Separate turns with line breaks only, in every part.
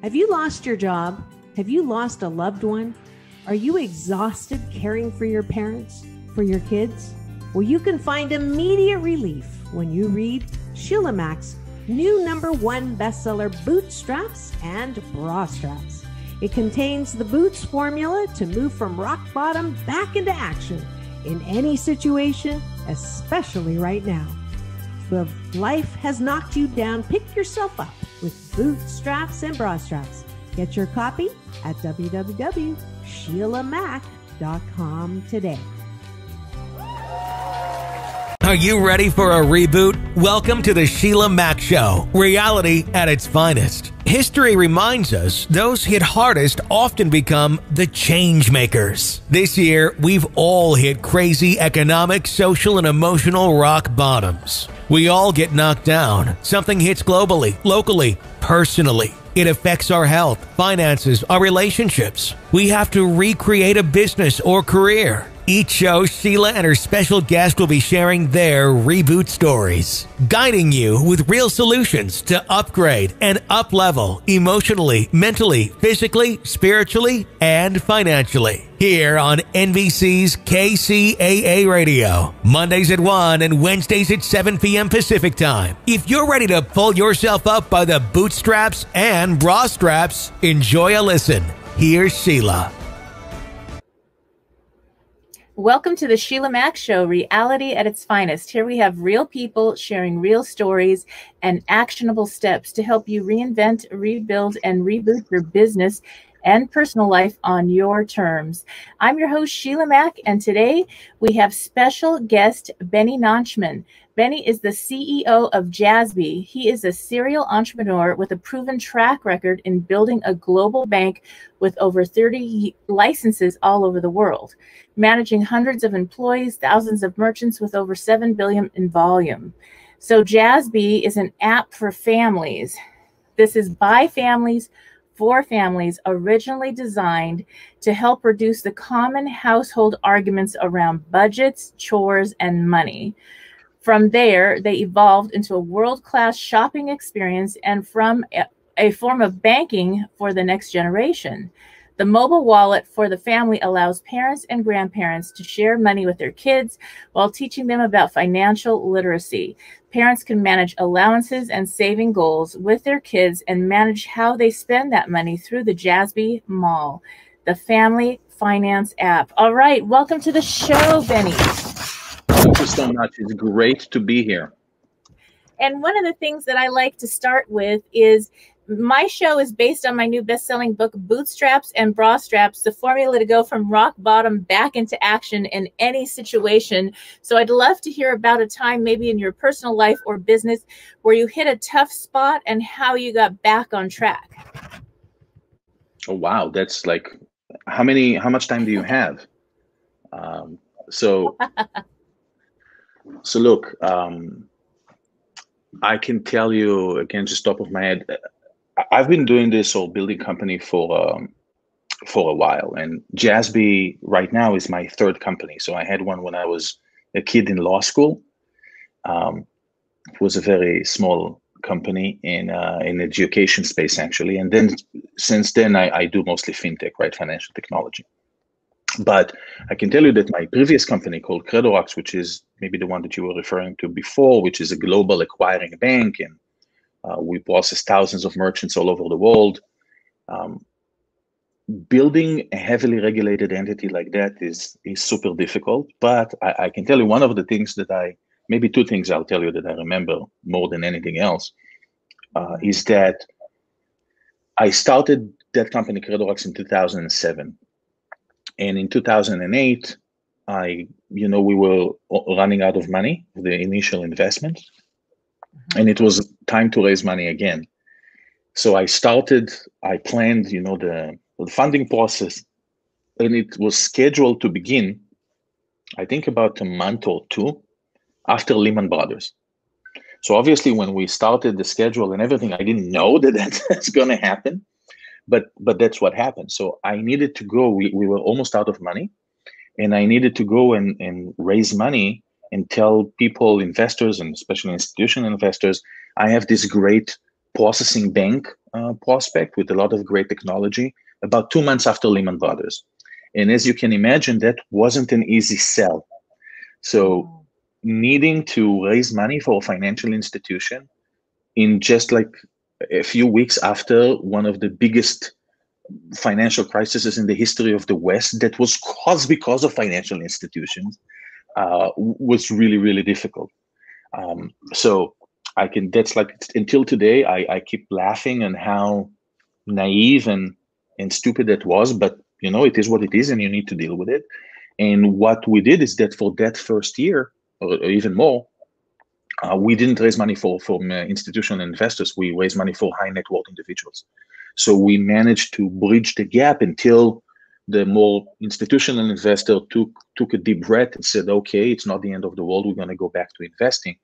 Have you lost your job? Have you lost a loved one? Are you exhausted caring for your parents, for your kids? Well, you can find immediate relief when you read Sheila Mack's new #1 bestseller, Bootstraps and Bra Straps. It contains the Boots formula to move from rock bottom back into action in any situation, especially right now. If life has knocked you down, pick yourself up with Bootstraps and Bra Straps. Get your copy at www.sheilamack.com today.
Are you ready for a reboot? Welcome to the Sheila Mack Show, reality at its finest. History reminds us those hit hardest often become the change makers. This year, we've all hit crazy economic, social, and emotional rock bottoms. We all get knocked down. Something hits globally, locally, personally. It affects our health, finances, our relationships. We have to recreate a business or career. Each show, Sheila and her special guest will be sharing their reboot stories, guiding you with real solutions to upgrade and up-level emotionally, mentally, physically, spiritually, and financially. Here on NBC's KCAA Radio, Mondays at 1 and Wednesdays at 7 p.m. Pacific Time. If you're ready to pull yourself up by the bootstraps and bra straps, enjoy a listen. Here's Sheila.
Welcome to the Sheila Mack Show, reality at its finest. Here we have real people sharing real stories and actionable steps to help you reinvent, rebuild, and reboot your business and personal life on your terms. I'm your host, Sheila Mack, and today we have special guest Benny Nachman. Benny is the CEO of Jassby. He is a serial entrepreneur with a proven track record in building a global bank with over 30 licenses all over the world, managing hundreds of employees, thousands of merchants with over 7 billion in volume. So Jassby is an app for families. This is by families, for families, originally designed to help reduce the common household arguments around budgets, chores, and money. From there, they evolved into a world-class shopping experience and from a form of banking for the next generation. The mobile wallet for the family allows parents and grandparents to share money with their kids while teaching them about financial literacy. Parents can manage allowances and saving goals with their kids and manage how they spend that money through the Jassby Mall, the family finance app. All right, welcome to the show, Benny.
Thank you so much. It's great to be here.
And one of the things that I like to start with is my show is based on my new best-selling book, Bootstraps and Bra Straps, the formula to go from rock bottom back into action in any situation. So I'd love to hear about a time maybe in your personal life or business where you hit a tough spot and how you got back on track.
Oh, wow. That's like, how much time do you have? So look, I can tell you again, just top of my head, I've been doing this or building company for a while, and Jassby right now is my third company. So I had one when I was a kid in law school. It was a very small company in education space actually, and then since then I do mostly fintech, right, financial technology. But I can tell you that my previous company called REBOOTS, which is maybe the one that you were referring to before, which is a global acquiring bank, and we process thousands of merchants all over the world. Building a heavily regulated entity like that is super difficult. But I can tell you one of the things that maybe two things I'll tell you that I remember more than anything else, is that I started that company, REBOOTS, in 2007. And in 2008, we were running out of money, the initial investment, and it was time to raise money again. So I planned, the funding process, and it was scheduled to begin, I think about a month or two after Lehman Brothers. So obviously when we started the schedule and everything, I didn't know that that's going to happen. But that's what happened. So I needed to go. We were almost out of money, and I needed to go and raise money and tell people, investors, and especially institutional investors, I have this great processing bank prospect with a lot of great technology about 2 months after Lehman Brothers. And as you can imagine, that wasn't an easy sell. So needing to raise money for a financial institution in just like a few weeks after one of the biggest financial crises in the history of the West that was caused because of financial institutions was really, really difficult. So that's like, until today, I keep laughing on how naive and stupid that was, but it is what it is and you need to deal with it. And what we did is that for that first year, or even more, we didn't raise money from institutional investors. We raised money for high net worth individuals. So we managed to bridge the gap until the more institutional investor took a deep breath and said, okay, it's not the end of the world. We're going to go back to investing.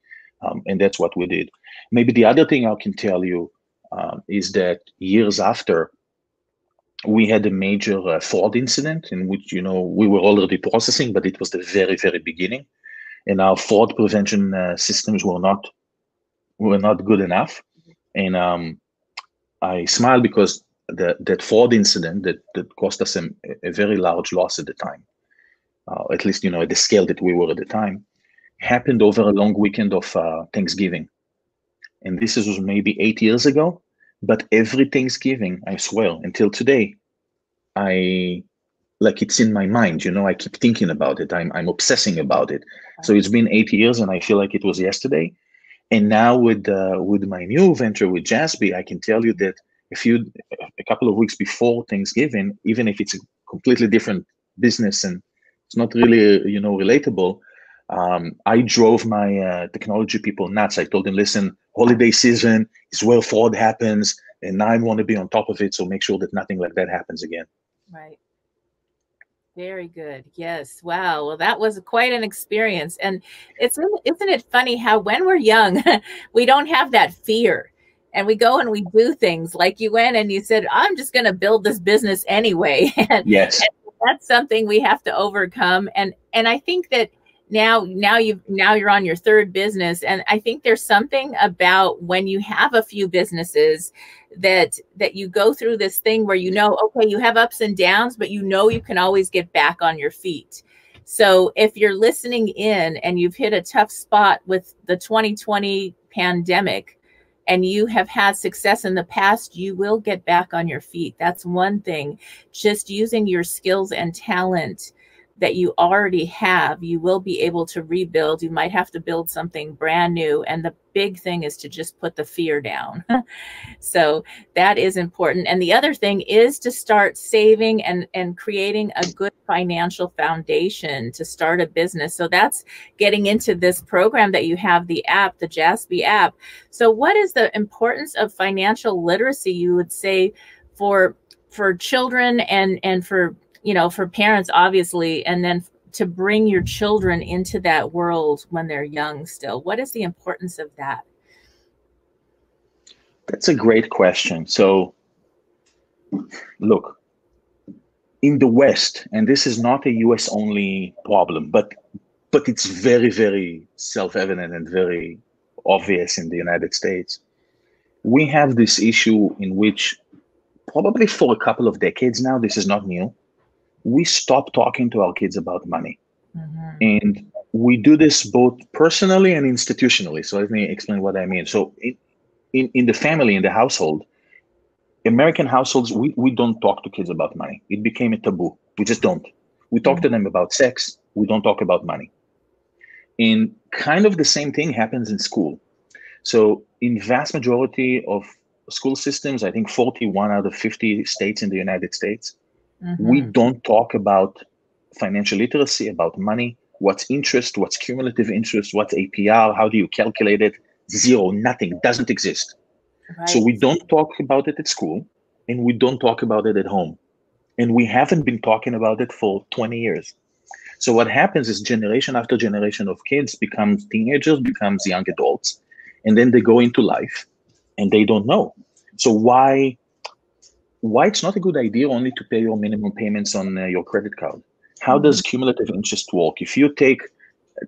And that's what we did. Maybe the other thing I can tell you is that years after, we had a major fraud incident in which, we were already processing, but it was the very, very beginning. And our fraud prevention systems were not good enough. And I smile because that fraud incident that cost us a very large loss at the time, at least, at the scale that we were at the time, happened over a long weekend of Thanksgiving. And this was maybe 8 years ago. But every Thanksgiving, I swear, until today, it's in my mind, I keep thinking about it. I'm obsessing about it. So it's been 8 years and I feel like it was yesterday. And now with my new venture with Jassby, I can tell you that a couple of weeks before Thanksgiving, even if it's a completely different business and it's not really, relatable, I drove my technology people nuts. I told them, listen, holiday season is where fraud happens, and I want to be on top of it, so make sure that nothing like that happens again.
Right. Very good. Yes. Wow. Well, that was quite an experience. And isn't it funny how when we're young, we don't have that fear. And we go and we do things like you went and you said, I'm just going to build this business anyway.
Yes.
And that's something we have to overcome. And I think that now you're on your third business. And I think there's something about when you have a few businesses that you go through this thing where, okay, you have ups and downs, but you can always get back on your feet. So if you're listening in and you've hit a tough spot with the 2020 pandemic and you have had success in the past, you will get back on your feet. That's one thing. Just using your skills and talent that you already have, you will be able to rebuild. You might have to build something brand new. And the big thing is to just put the fear down. So that is important. And the other thing is to start saving and creating a good financial foundation to start a business. So that's getting into this program that you have, the app, the Jassby app. So what is the importance of financial literacy, you would say, for children and for parents, obviously, and then to bring your children into that world when they're young still? What is the importance of that?
That's a great question. So, look, in the West, and this is not a US only problem, but it's very, very self-evident and very obvious in the United States. We have this issue in which probably for a couple of decades now, this is not new, we stop talking to our kids about money. Mm-hmm. And we do this both personally and institutionally. So let me explain what I mean. So in the family, in the household, American households, we don't talk to kids about money. It became a taboo. We just don't. We talk to them about sex. We don't talk about money. And kind of the same thing happens in school. So in vast majority of school systems, I think 41 out of 50 states in the United States, we don't talk about financial literacy, about money, what's interest, what's cumulative interest, what's APR, how do you calculate it? Zero, nothing, doesn't exist. Right. So we don't talk about it at school and we don't talk about it at home. And we haven't been talking about it for 20 years. So what happens is generation after generation of kids becomes teenagers, becomes young adults, and then they go into life and they don't know. So why it's not a good idea only to pay your minimum payments on your credit card? How does cumulative interest work? If you take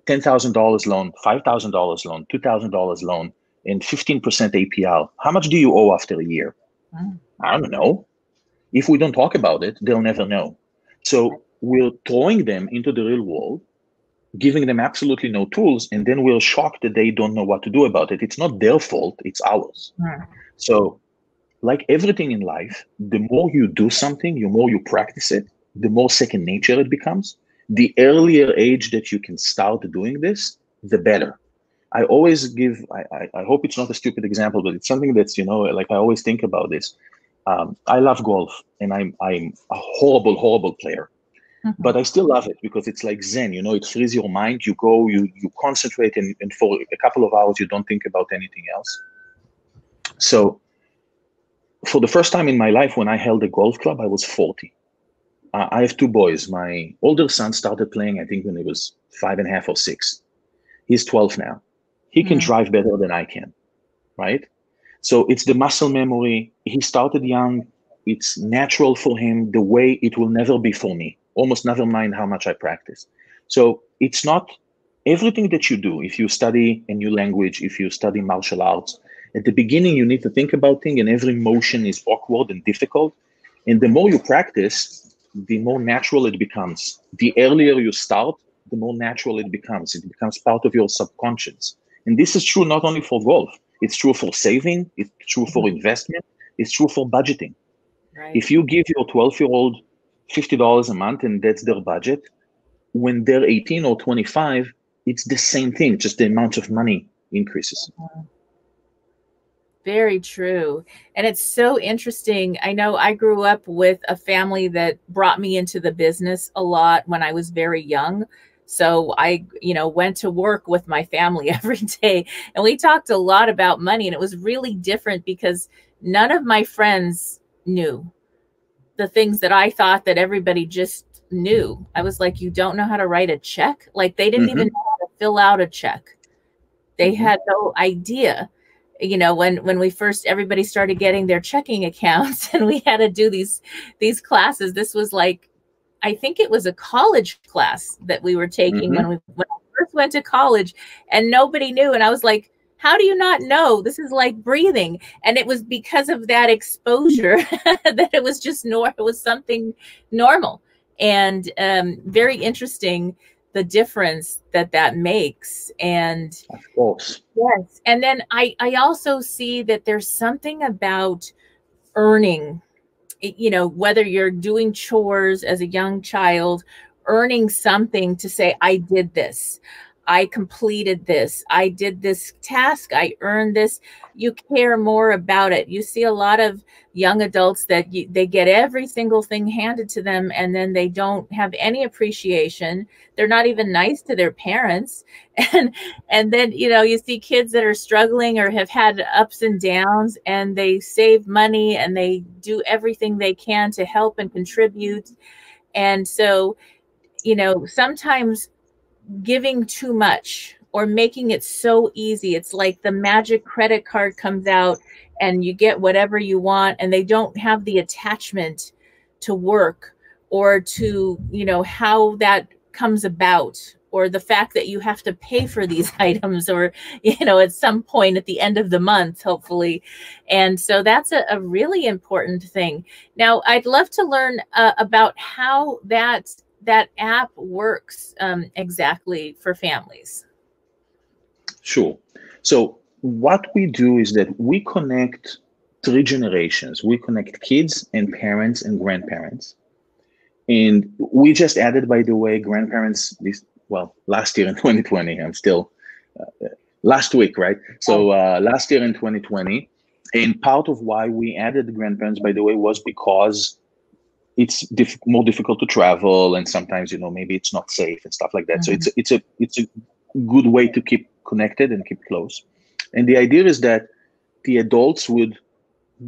$10,000 loan, $5,000 loan, $2,000 loan, and 15% APR. How much do you owe after a year? I don't know. If we don't talk about it, they'll never know. So we're throwing them into the real world, giving them absolutely no tools, and then we're shocked that they don't know what to do about it. It's not their fault, it's ours. So like everything in life, the more you do something, the more you practice it, the more second nature it becomes. The earlier age that you can start doing this, the better. I always give, I hope it's not a stupid example, but it's something that's, you know, like I always think about this. I love golf, and I'm a horrible player, but I still love it because it's like Zen, you know, it frees your mind. You go, you concentrate, and for a couple of hours, you don't think about anything else. So for the first time in my life, when I held a golf club, I was 40. I have two boys. My older son started playing, I think, when he was 5.5 or 6. He's 12 now. He can drive better than I can, right? So it's the muscle memory. He started young. It's natural for him the way it will never be for me. Almost never mind how much I practice. So it's not everything that you do. If you study a new language, if you study martial arts, at the beginning, you need to think about things, and every motion is awkward and difficult. And the more you practice, the more natural it becomes. The earlier you start, the more natural it becomes. It becomes part of your subconscious. And this is true not only for golf. It's true for saving. It's true for investment. It's true for budgeting.
Right.
If you give your 12-year-old $50 a month and that's their budget, when they're 18 or 25, it's the same thing, just the amount of money increases.
Very true. And it's so interesting. I know I grew up with a family that brought me into the business a lot when I was very young. So I, went to work with my family every day, and we talked a lot about money, and it was really different because none of my friends knew the things that I thought that everybody just knew. I was like, you don't know how to write a check? Like they didn't even know how to fill out a check. They had no idea. When we first, everybody started getting their checking accounts and we had to do these classes. This was like, I think it was a college class that we were taking when I first went to college, and nobody knew. And I was like, how do you not know? This is like breathing. And it was because of that exposure that it was just it was something normal, and very interesting, the difference that makes. And
of course,
yes. And then I also see that there's something about earning, whether you're doing chores as a young child, earning something to say, I did this, I completed this, I did this task, I earned this. You care more about it. You see a lot of young adults that they get every single thing handed to them, and then they don't have any appreciation. They're not even nice to their parents. And then, you see kids that are struggling or have had ups and downs, and they save money and they do everything they can to help and contribute. And so, sometimes giving too much or making it so easy, it's like the magic credit card comes out and you get whatever you want, and they don't have the attachment to work or to, how that comes about, or the fact that you have to pay for these items, or, at some point at the end of the month, hopefully. And so that's a really important thing. Now, I'd love to learn about how that app works exactly for families.
Sure. So what we do is that we connect 3 generations. We connect kids and parents and grandparents. And we just added, by the way, grandparents last year in 2020. I'm still last week, right? So last year in 2020. And part of why we added the grandparents, by the way, was because it's more difficult to travel, and sometimes, maybe it's not safe and stuff like that. So it's a good way to keep connected and keep close. And the idea is that the adults would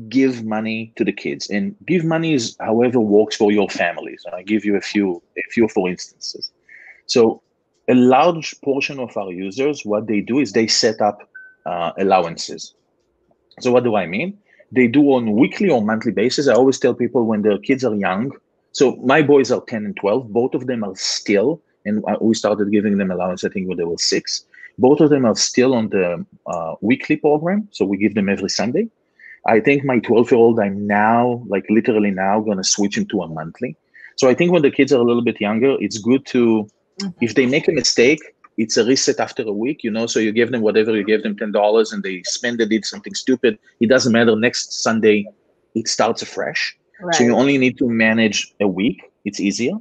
give money to the kids, and give money is however works for your family. So I give you a few for instances. So a large portion of our users, what they do is they set up allowances. So what do I mean? They do on weekly or monthly basis. I always tell people when their kids are young. So my boys are 10 and 12. Both of them are still, and we started giving them allowance, I think, when they were 6. Both of them are still on the weekly program, so we give them every Sunday. I think my 12-year-old, I'm now, like literally now, going to switch him to a monthly. So I think when the kids are a little bit younger, it's good to, if they make a mistake, it's a reset after a week, you know, so you give them whatever, you give them $10 and they spend it, did something stupid. It doesn't matter. Next Sunday, it starts afresh.
Right.
So you only need to manage a week. It's easier.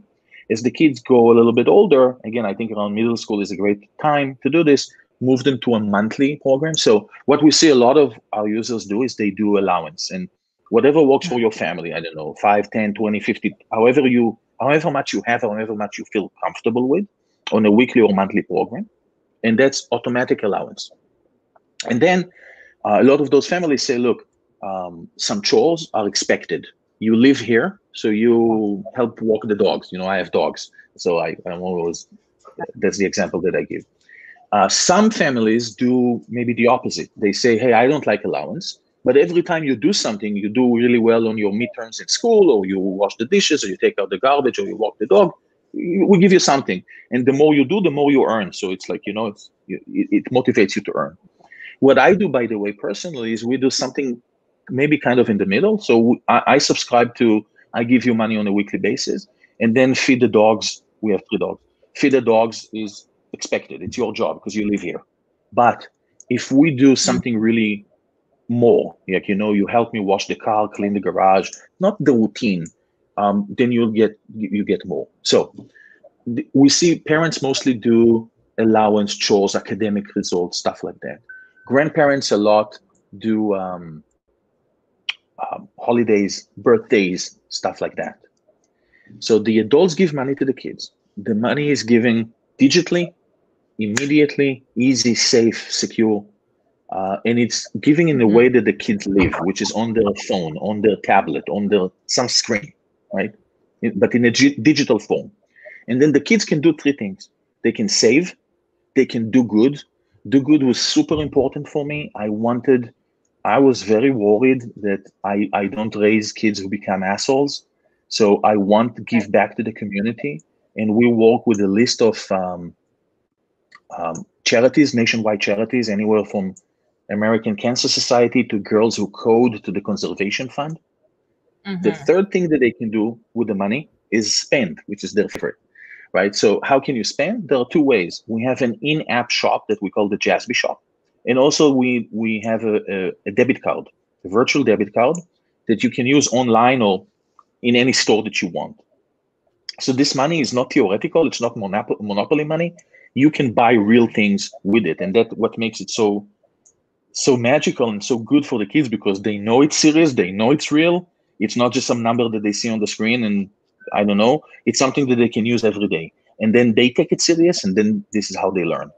As the kids go a little bit older, again, I think around middle school is a great time to do this, move them to a monthly program. So what we see a lot of our users do is they do allowance, and whatever works for your family, I don't know, 5, 10, 20, 50, however much you have, however much you feel comfortable with on a weekly or monthly program. And that's automatic allowance. And then a lot of those families say, look, some chores are expected. You live here, so you help walk the dogs. You know, I have dogs, so I'm always, that's the example that I give. Some families do maybe the opposite. They say, hey, I don't like allowance, but every time you do something, you do really well on your midterms in school, or you wash the dishes, or you take out the garbage, or you walk the dog, we give you something. And the more you do, the more you earn. So it's like, you know, it motivates you to earn. What I do, by the way, personally, is we do something maybe kind of in the middle. So I subscribe to, I give you money on a weekly basis, and then feed the dogs. We have 3 dogs. Feed the dogs is expected. It's your job because you live here. But if we do something really more, like, you know, you help me wash the car, clean the garage, not the routine, then you get more. So we see parents mostly do allowance, chores, academic results, stuff like that. Grandparents a lot do holidays, birthdays, stuff like that. So the adults give money to the kids. The money is given digitally, immediately, easy, safe, secure, and it's giving in the way that the kids live, which is on their phone, on their tablet, on some screen, right? But in a digital form. And then the kids can do 3 things. They can save, they can do good. Do good was super important for me. I was very worried that I don't raise kids who become assholes. So I want to give back to the community. And we work with a list of charities, nationwide charities, anywhere from American Cancer Society to Girls Who Code to the Conservation Fund. The 3rd thing that they can do with the money is spend, which is their favorite, right? So how can you spend? There are 2 ways. We have an in-app shop that we call the Jassby shop. And also we have a debit card, a virtual debit card that you can use online or in any store that you want. So this money is not theoretical. It's not monopoly money. You can buy real things with it. And that's what makes it so magical and so good for the kids, because they know it's serious. They know it's real. It's not just some number that they see on the screen and I don't know. It's something that they can use every day. And then they take it serious, and then this is how they learn.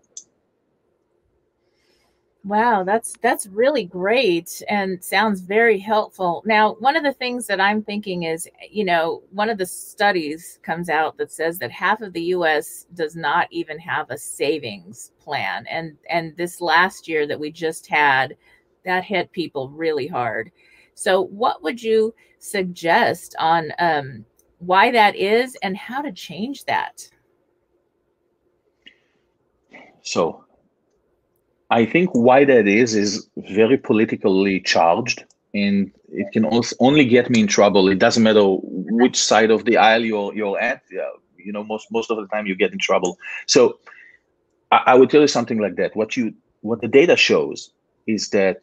Wow, that's really great and sounds very helpful. Now, one of the things that I'm thinking is, you know, one of the studies comes out that says that half of the U.S. does not even have a savings plan. And this last year that we just had, that hit people really hard. So what would you suggest on why that is and how to change that?
So I think why that is very politically charged, and it can also only get me in trouble. It doesn't matter which side of the aisle you're at. You know, most of the time you get in trouble. So I would tell you something like that. What the data shows is that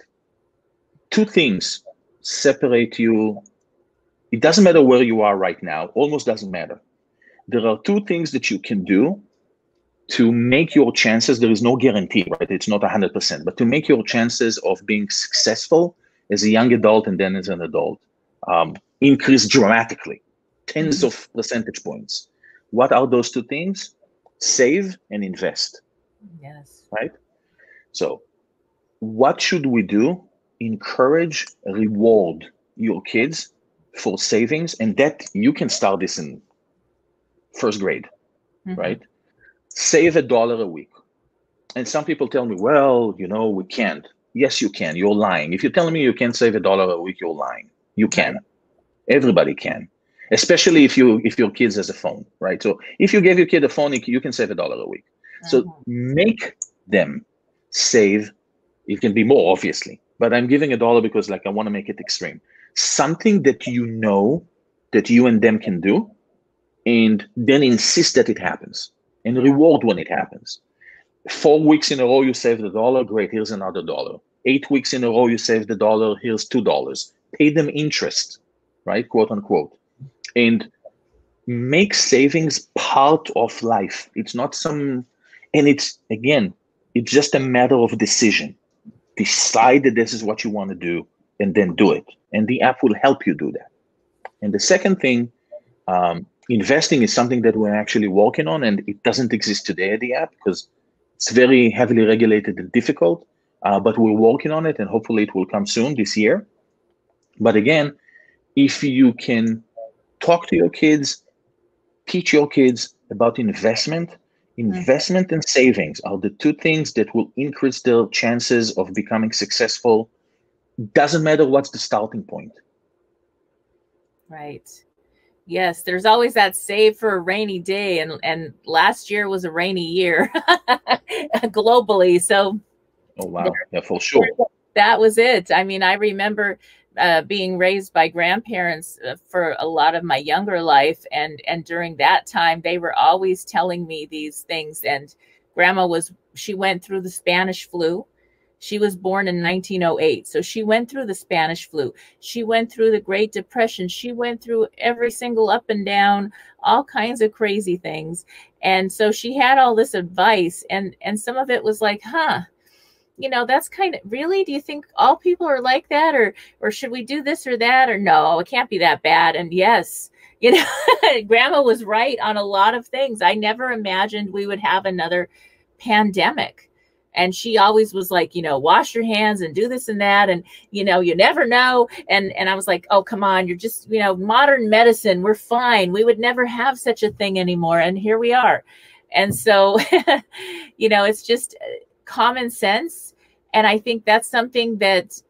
2 things separate you. It doesn't matter where you are right now. Almost doesn't matter. There are 2 things that you can do to make your chances. There is no guarantee, right? It's not 100%, but to make your chances of being successful as a young adult and then as an adult increase dramatically, tens of percentage points. What are those 2 things? Save and invest.
Yes.
Right? So what should we do? Encourage, reward your kids for savings, and that you can start this in 1st grade, right? Save $1 a week. And some people tell me, well, you know, we can't. Yes, you can. You're lying. If you're telling me you can't save $1 a week, you're lying. You can. Everybody can, especially if your kids has a phone, right? So if you give your kid a phone, you can save $1 a week. So make them save. It can be more, obviously, but I'm giving $1 because like I want to make it extreme. Something that you know that you and them can do, and then insist that it happens and reward when it happens. 4 weeks in a row you saved $1, great, here's another $1. 8 weeks in a row you saved $1, here's $2. Pay them interest, right, quote unquote, and make savings part of life. It's not some, and it's, again, it's just a matter of decision. Decide that this is what you want to do and then do it, and the app will help you do that. And the second thing, investing is something that we're actually working on, and it doesn't exist today at the app because it's very heavily regulated and difficult, but we're working on it, and hopefully it will come soon this year. But again, if you can talk to your kids, teach your kids about investment and savings are the two things that will increase their chances of becoming successful. Doesn't matter what's the starting point.
Right. Yes, there's always that save for a rainy day, and last year was a rainy year globally. So,
oh wow, yeah, for sure.
That was it. I mean, I remember being raised by grandparents for a lot of my younger life, and during that time, they were always telling me these things. And Grandma she went through the Spanish flu. She was born in 1908. So she went through the Spanish flu. She went through the Great Depression. She went through every single up and down, all kinds of crazy things. And so she had all this advice, and some of it was like, you know, that's kind of, really, do you think all people are like that? Or should we do this or that? Or no, it can't be that bad. And yes, you know, Grandma was right on a lot of things. I never imagined we would have another pandemic. And she always was like, you know, wash your hands and do this and that. And, you know, you never know. And I was like, oh, come on, you're just, you know, modern medicine. We're fine. We would never have such a thing anymore. And here we are. And so, you know, it's just common sense. And I think that's something that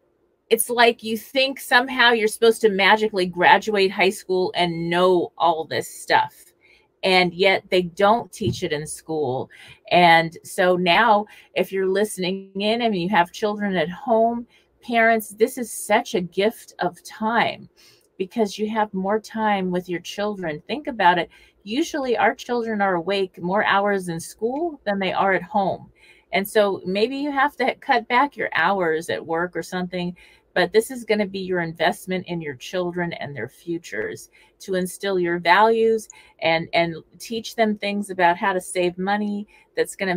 it's like you think somehow you're supposed to magically graduate high school and know all this stuff. And yet they don't teach it in school. And so now if you're listening in and you have children at home, parents, this is such a gift of time because you have more time with your children. Think about it. Usually our children are awake more hours in school than they are at home. And so maybe you have to cut back your hours at work or something, but this is going to be your investment in your children and their futures to instill your values and teach them things about how to save money that's going to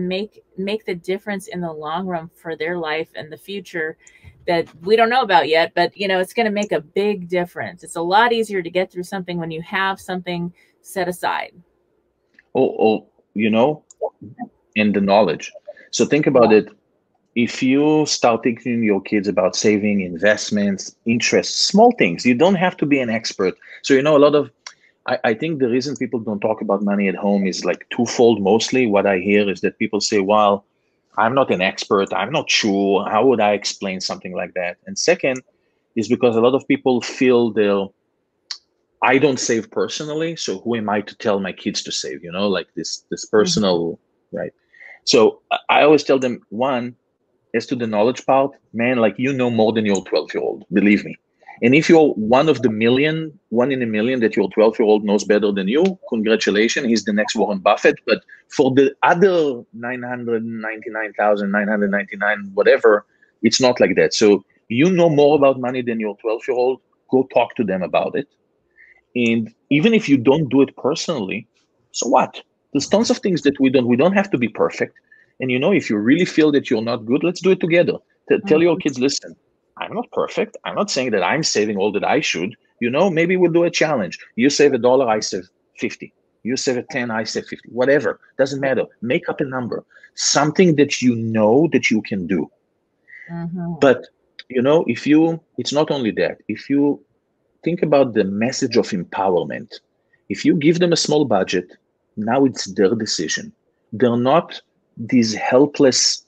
make the difference in the long run for their life and the future that we don't know about yet, but you know, it's going to make a big difference. It's a lot easier to get through something when you have something set aside.
Oh, you know, in the knowledge. So think about it. If you start teaching your kids about saving, investments, interests, small things, you don't have to be an expert. So, you know, a lot of, I think the reason people don't talk about money at home is like twofold. Mostly what I hear is that people say, well, I'm not an expert. I'm not sure. How would I explain something like that? And second is because a lot of people feel I don't save personally. So who am I to tell my kids to save, you know, like this personal, right? So I always tell them, one, as to the knowledge part, man, like you know more than your 12-year-old, believe me. And if you're one in a million that your 12-year-old knows better than you, congratulations, he's the next Warren Buffett. But for the other 999,999, whatever, it's not like that. So you know more about money than your 12-year-old, go talk to them about it. And even if you don't do it personally, so what? There's tons of things that we don't have to be perfect. And, you know, if you really feel that you're not good, let's do it together. Tell your kids, listen, I'm not perfect. I'm not saying that I'm saving all that I should. You know, maybe we'll do a challenge. You save $1, I save 50. You save 10, I save 50. Whatever. Doesn't matter. Make up a number. Something that you know that you can do. But, you know, it's not only that. If you think about the message of empowerment, if you give them a small budget, now it's their decision. They're not these helpless,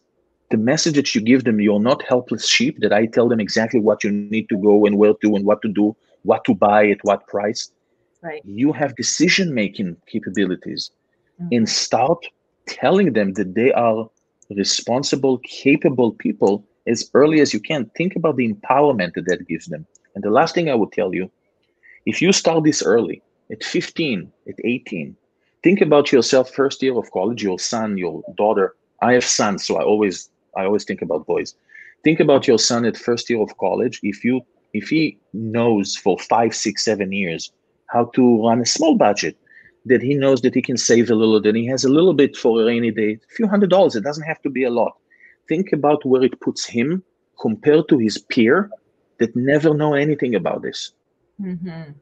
the message that you give them, you're not helpless sheep that I tell them exactly what you need to go and where to and what to do, what to buy at what price.
Right.
You have decision-making capabilities and start telling them that they are responsible, capable people as early as you can. Think about the empowerment that that gives them. And the last thing I would tell you, if you start this early, at 15, at 18, think about yourself, first year of college, your son, your daughter. I have sons, so I always think about boys. Think about your son at first year of college. If he knows for 5, 6, 7 years how to run a small budget, that he knows that he can save a little, that he has a little bit for a rainy day, a few $100s, it doesn't have to be a lot. Think about where it puts him compared to his peer that never know anything about this.
Mm-hmm.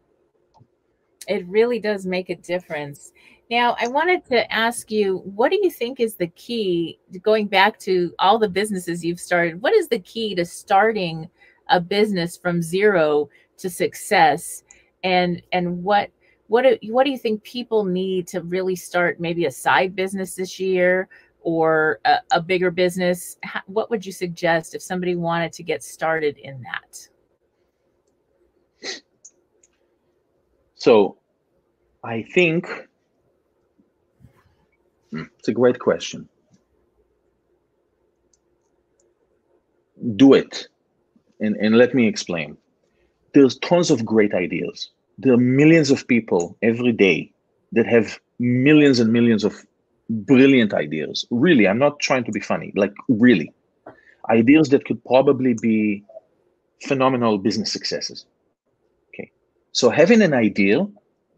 It really does make a difference. Now, I wanted to ask you, what do you think is the key, going back to all the businesses you've started, what is the key to starting a business from zero to success? And what do you think people need to really start maybe a side business this year or a bigger business? What would you suggest if somebody wanted to get started in that?
So I think it's a great question. Do it. And let me explain. There's tons of great ideas. There are millions of people every day that have millions and millions of brilliant ideas. Really, I'm not trying to be funny, like really. Ideas that could probably be phenomenal business successes. Okay. So having an idea,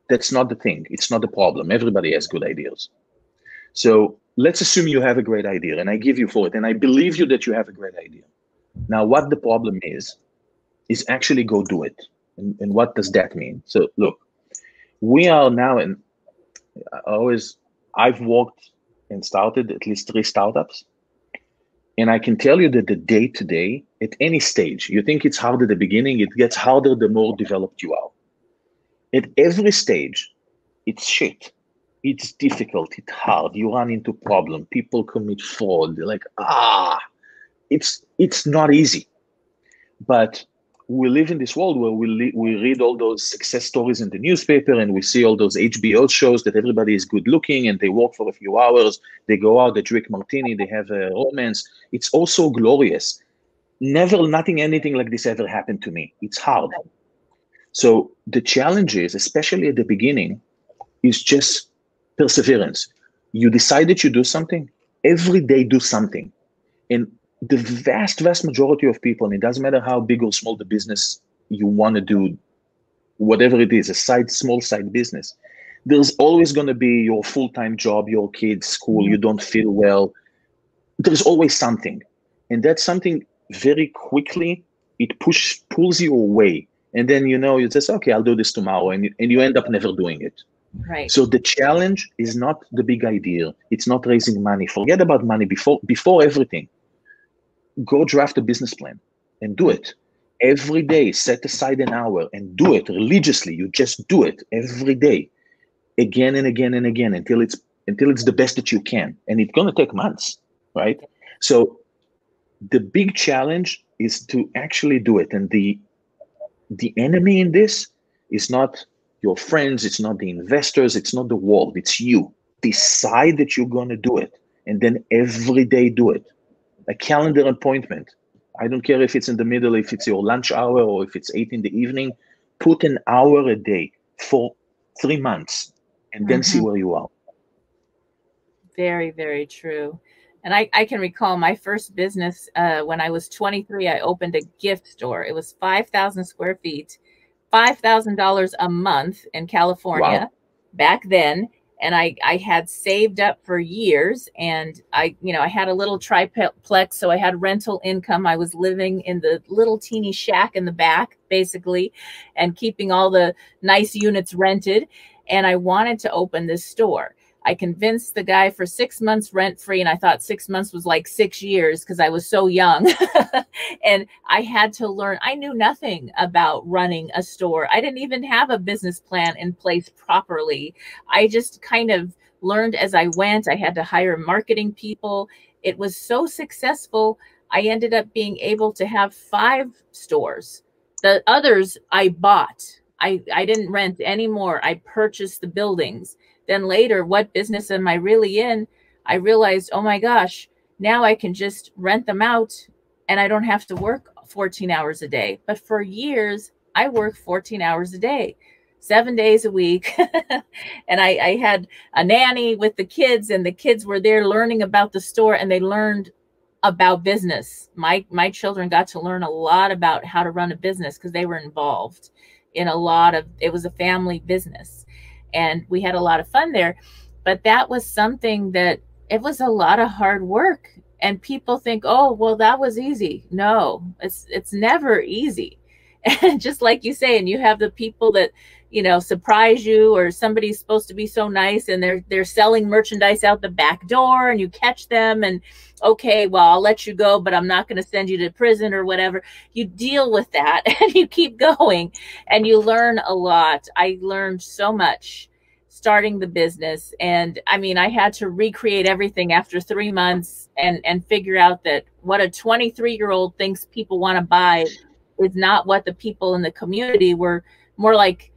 that's not the thing. It's not the problem. Everybody has good ideas. So let's assume you have a great idea and I give you for it. And I believe you that you have a great idea. Now, what the problem is actually go do it. And what does that mean? So look, we are now in, I've worked and started at least 3 startups. And I can tell you that the day to day, at any stage, you think it's hard at the beginning, it gets harder the more developed you are. At every stage, it's shit. It's difficult, it's hard. You run into problem. People commit fraud. They're like, it's not easy. But we live in this world where we read all those success stories in the newspaper and we see all those HBO shows that everybody is good looking and they work for a few hours, they go out, they drink martini, they have a romance. It's also glorious. Nothing, anything like this ever happened to me. It's hard. So the challenge is, especially at the beginning, is just perseverance. You decide that you do something, every day do something. And the vast majority of people, and it doesn't matter how big or small the business you want to do, whatever it is, a small side business, there's always going to be your full-time job, your kids, school, you don't feel well. There's always something. And that something very quickly, it pulls you away. And then, you just, okay, I'll do this tomorrow. And you end up never doing it.
Right.
So the challenge is not the big idea. It's not raising money. Forget about money before everything. Go draft a business plan and do it. Every day, set aside an hour and do it religiously. You just do it every day, again and again and again until it's the best that you can. And it's going to take months, right? So the big challenge is to actually do it. And the enemy in this is not your friends, it's not the investors, it's not the world, it's you. Decide that you're going to do it and then every day do it. A calendar appointment. I don't care if it's in the middle, if it's your lunch hour, or if it's 8 in the evening. Put an hour a day for 3 months and then see where you are.
Very, very true. And I can recall my first business when I was 23, I opened a gift store. It was 5,000 square feet, $5,000 a month in California back then. And I had saved up for years, and I had a little triplex, so I had rental income. I was living in the little teeny shack in the back, basically, and keeping all the nice units rented. And I wanted to open this store. I convinced the guy for 6 months rent free, and I thought 6 months was like 6 years because I was so young. And I had to learn. I knew nothing about running a store. I didn't even have a business plan in place properly. I just kind of learned as I went. I had to hire marketing people. It was so successful. I ended up being able to have 5 stores. The others I bought. I didn't rent anymore. I purchased the buildings. Then later, what business am I really in? I realized, oh my gosh, Now I can just rent them out and I don't have to work 14 hours a day. But for years, I worked 14 hours a day, 7 days a week. And I had a nanny with the kids, and the kids were there learning about the store, and they learned about business. My children got to learn a lot about how to run a business because they were involved in a lot of, it was a family business, and we had a lot of fun there. But that was something that, it was a lot of hard work. And people think, oh, well, that was easy. No, it's never easy. And just like you say, and you have the people that, you know, surprise you, or somebody's supposed to be so nice and they're selling merchandise out the back door, and you catch them, and okay, well, I'll let you go, but I'm not going to send you to prison or whatever. You deal with that and you keep going, and you learn a lot. I learned so much starting the business. And I mean, I had to recreate everything after 3 months and figure out that what a 23-year-old thinks people want to buy is not what the people in the community were. More like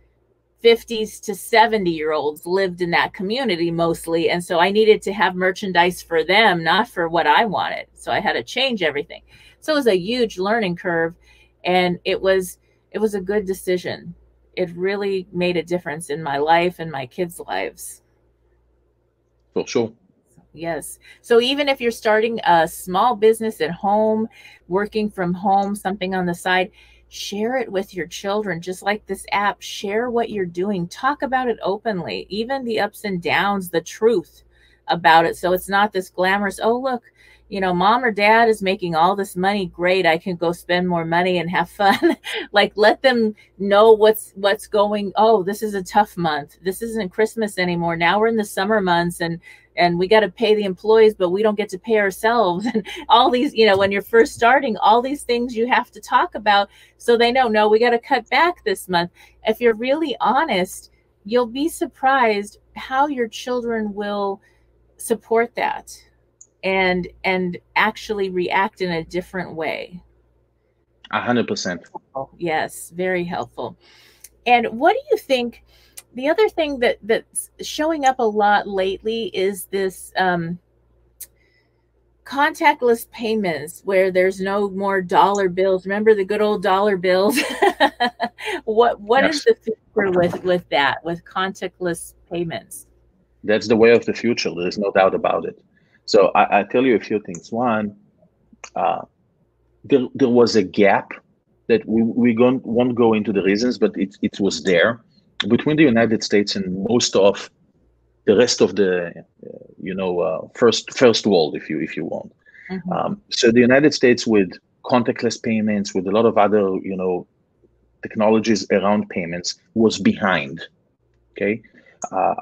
50s to 70-year-olds lived in that community mostly. And so I needed to have merchandise for them, not for what I wanted. So I had to change everything. So it was a huge learning curve, and it was a good decision. It really made a difference in my life and my kids' lives.
For sure.
Yes. So even if you're starting a small business at home, working from home, something on the side, share it with your children. Just like this app, share what you're doing. Talk about it openly, even the ups and downs, the truth about it. So it's not this glamorous, oh, look, you know, mom or dad is making all this money. Great. I can go spend more money and have fun. Like, let them know what's going. Oh, this is a tough month. This isn't Christmas anymore. Now we're in the summer months, and we got to pay the employees, but we don't get to pay ourselves. And all these, you know, when you're first starting, all these things you have to talk about, so they know, no, we got to cut back this month. If you're really honest, you'll be surprised how your children will support that and actually react in a different way.
100%.
Yes, very helpful. And what do you think? The other thing that's showing up a lot lately is this contactless payments, where there's no more dollar bills. Remember the good old dollar bills? What
Yes.
is the future with that, with contactless payments?
That's the way of the future. There is no doubt about it. So I tell you a few things. One, there was a gap that we won't go into the reasons, but it was there between the United States and most of the rest of the first world, if you want.
Mm-hmm.
So the United States, with contactless payments, with a lot of other technologies around payments, was behind. Okay,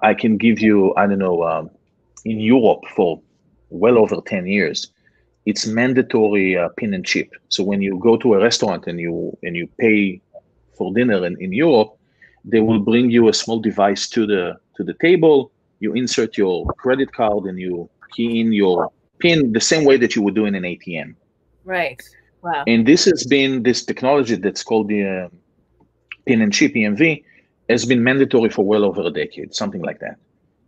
I can give you, I don't know, in Europe for well over 10 years, it's mandatory pin and chip. So when you go to a restaurant and you pay for dinner in Europe, they will bring you a small device to the table. You insert your credit card and you key in your PIN the same way that you would do in an ATM.
Right. Wow.
And this technology that's called the PIN and chip, EMV, has been mandatory for well over a decade, something like that.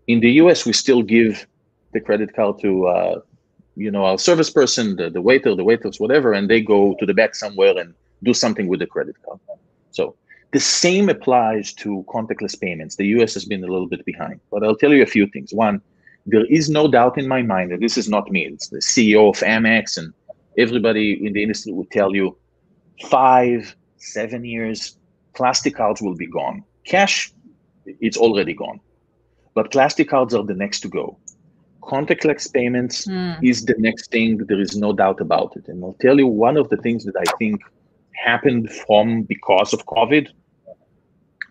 In the US, we still give the credit card to our service person, the waiter, the waitress, whatever, and they go to the back somewhere and do something with the credit card. So the same applies to contactless payments. The US has been a little bit behind, but I'll tell you a few things. One, there is no doubt in my mind that this is not me. It's the CEO of Amex, and everybody in the industry will tell you 5-7 years, plastic cards will be gone. Cash, it's already gone. But plastic cards are the next to go. Contactless payments is the next thing. There is no doubt about it. And I'll tell you one of the things that I think happened because of COVID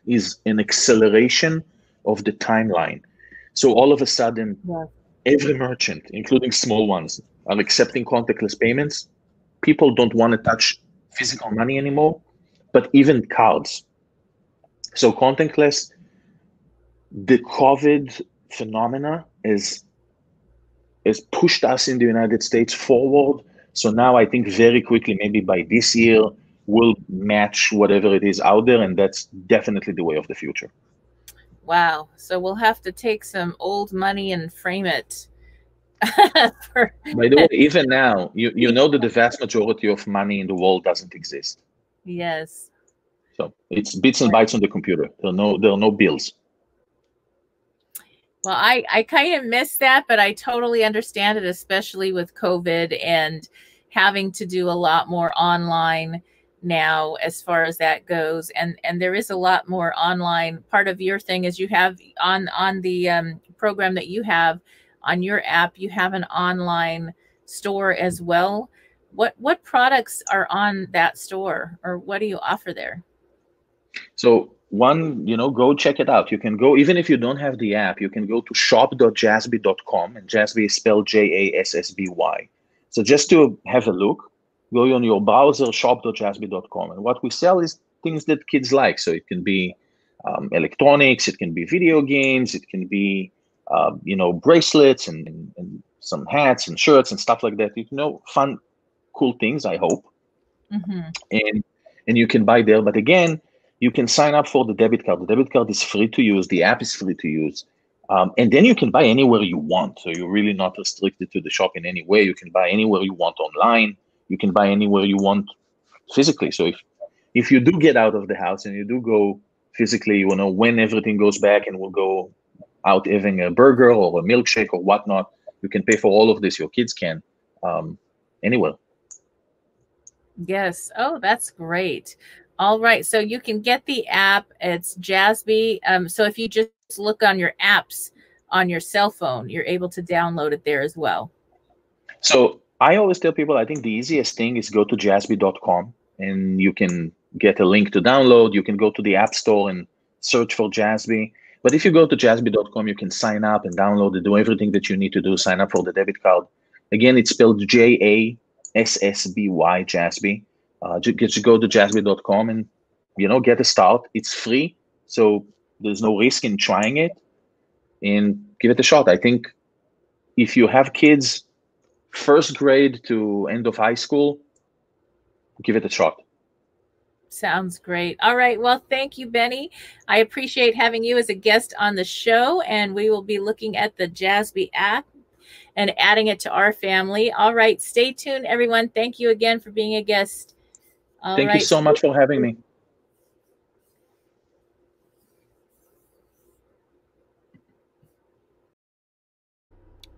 is an acceleration of the timeline. So all of a sudden, every merchant, including small ones, are accepting contactless payments. People don't want to touch physical money anymore, but even cards. So contactless, the COVID phenomena has pushed us in the United States forward. So now I think very quickly, maybe by this year, we'll match whatever it is out there, and that's definitely the way of the future.
Wow. So we'll have to take some old money and frame it For-
By the way, even now, you know that the vast majority of money in the world doesn't exist.
Yes.
So it's bits and bytes on the computer. There are no bills.
Well, I kind of miss that, but I totally understand it, especially with COVID and having to do a lot more online now as far as that goes. And there is a lot more online. Part of your thing is you have on the program that you have on your app, you have an online store as well. What products are on that store, or what do you offer there?
So one, go check it out. You can go, even if you don't have the app, you can go to shop.jassby.com, and Jassby is spelled Jassby. So just to have a look, go on your browser, shop.jassby.com. And what we sell is things that kids like. So it can be electronics, it can be video games, it can be, bracelets and some hats and shirts and stuff like that. Fun, cool things, I hope.
Mm-hmm.
And you can buy there. But again, you can sign up for the debit card. The debit card is free to use. The app is free to use. And then you can buy anywhere you want. So you're really not restricted to the shop in any way. You can buy anywhere you want online. You can buy anywhere you want physically. So if you do get out of the house and you do go physically, when everything goes back and we'll go out having a burger or a milkshake or whatnot, you can pay for all of this. Your kids can anywhere.
Yes. Oh, that's great. All right. So you can get the app. It's Jassby. So if you just look on your apps on your cell phone, you're able to download it there as well.
So I always tell people, I think the easiest thing is go to jassby.com and you can get a link to download. You can go to the App Store and search for Jassby. But if you go to jassby.com, you can sign up and download it, do everything that you need to do, sign up for the debit card. Again, it's spelled Jassby, Jassby. Just go to jassby.com and, get a start. It's free, so there's no risk in trying it, and give it a shot. I think if you have kids, first grade to end of high school, give it a shot.
Sounds great. All right. Well, thank you, Benny. I appreciate having you as a guest on the show, and we will be looking at the Jassby app and adding it to our family. All right. Stay tuned, everyone. Thank you again for being a guest.
Thank you so much for having me.